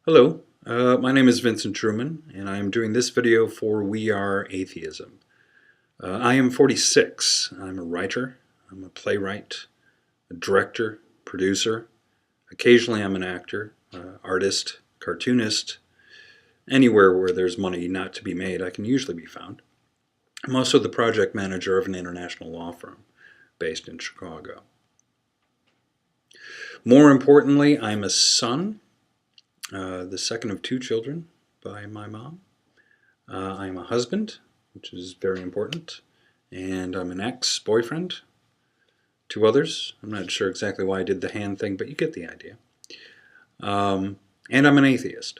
Hello, my name is Vincent Truman, and I am doing this video for We Are Atheism. I am 46. I'm a writer, I'm a playwright, a director, producer. Occasionally I'm an actor, artist, cartoonist. Anywhere where there's money not to be made, I can usually be found. I'm also the project manager of an international law firm based in Chicago. More importantly, I'm a son, the second of two children by my mom. I'm a husband, which is very important, and I'm an ex-boyfriend. Two others. I'm not sure exactly why I did the hand thing, but you get the idea. And I'm an atheist.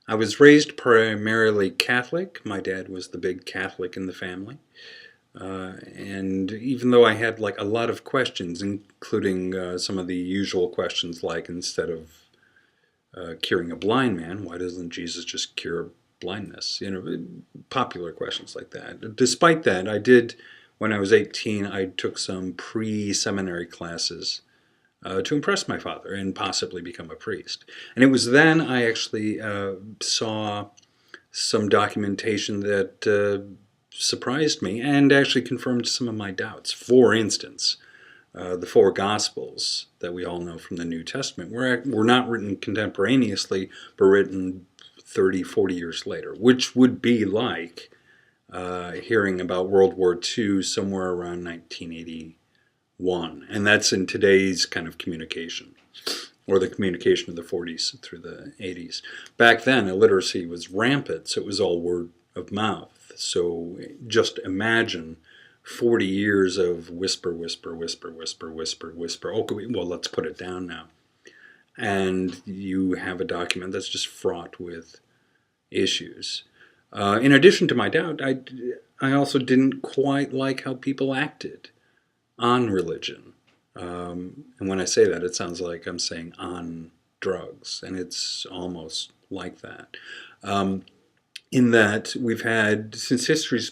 I was raised primarily Catholic. My dad was the big Catholic in the family. And even though I had a lot of questions, including some of the usual questions like, instead of curing a blind man, why doesn't Jesus just cure blindness? Popular questions like that. Despite that, when I was 18, I took some pre-seminary classes to impress my father and possibly become a priest. And it was then I actually saw some documentation that surprised me and actually confirmed some of my doubts. For instance, the four Gospels that we all know from the New Testament were not written contemporaneously, but written 30, 40 years later, which would be like hearing about World War II somewhere around 1981. And that's in today's kind of communication, or the communication of the 40s through the 80s. Back then, illiteracy was rampant, so it was all word of mouth. So just imagine 40 years of whisper, whisper, whisper, whisper, whisper, whisper. Okay, well, let's put it down now. And you have a document that's just fraught with issues. In addition to my doubt, I also didn't quite like how people acted on religion. And when I say that, it sounds like I'm saying on drugs, and it's almost like that. In that we've had, since history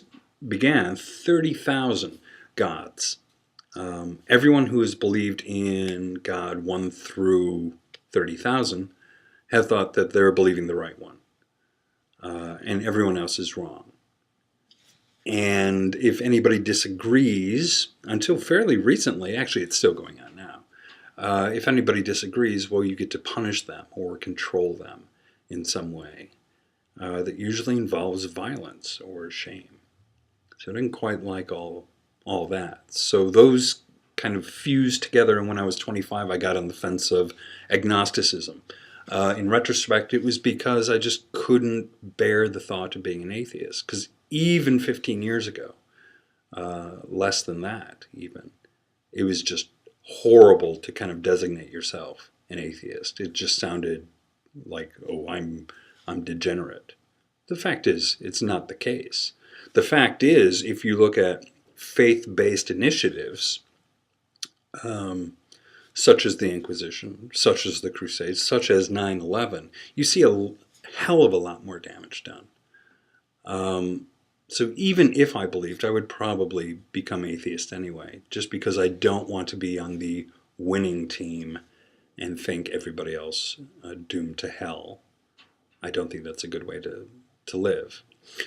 began, 30,000 gods. Everyone who has believed in God 1 through 30,000 have thought that they're believing the right one. And everyone else is wrong. And if anybody disagrees, until fairly recently, actually it's still going on now, if anybody disagrees, well, you get to punish them or control them in some way that usually involves violence or shame. So I didn't quite like all that. So those kind of fused together, and when I was 25, I got on the fence of agnosticism. In retrospect, it was because I just couldn't bear the thought of being an atheist. Because even 15 years ago, less than that even, it was just horrible to kind of designate yourself an atheist. It just sounded like, oh, I'm degenerate. The fact is, it's not the case. The fact is, if you look at faith-based initiatives, such as the Inquisition, such as the Crusades, such as 9/11, you see a hell of a lot more damage done. So even if I believed, I would probably become atheist anyway, just because I don't want to be on the winning team and think everybody else doomed to hell. I don't think that's a good way to live.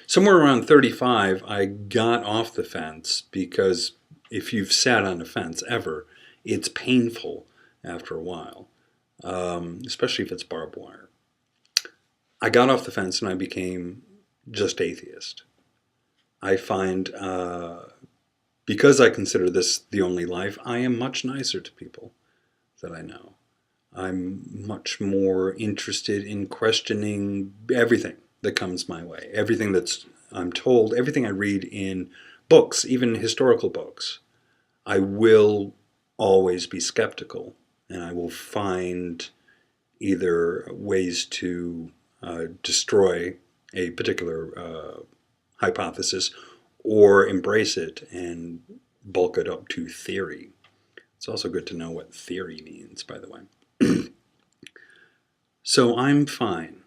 Somewhere around 35, I got off the fence, because if you've sat on a fence ever, it's painful after a while, especially if it's barbed wire. I got off the fence and I became just atheist. I find, because I consider this the only life, I am much nicer to people that I know. I'm much more interested in questioning everything that comes my way, everything I'm told, everything I read in books, even historical books. I will always be skeptical, and I will find either ways to destroy a particular hypothesis or embrace it and bulk it up to theory. It's also good to know what theory means, by the way. So I'm fine.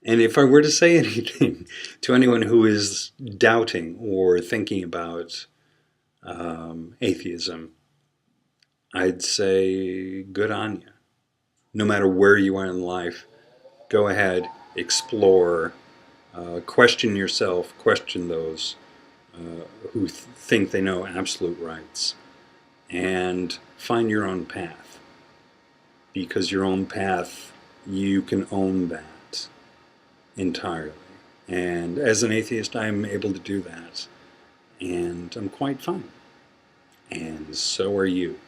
And if I were to say anything to anyone who is doubting or thinking about atheism, I'd say good on you. no matter where you are in life, go ahead, explore, question yourself, question those who think they know absolute rights, and find your own path. Because your own path, you can own that entirely. And as an atheist, I'm able to do that. And I'm quite fine. And so are you.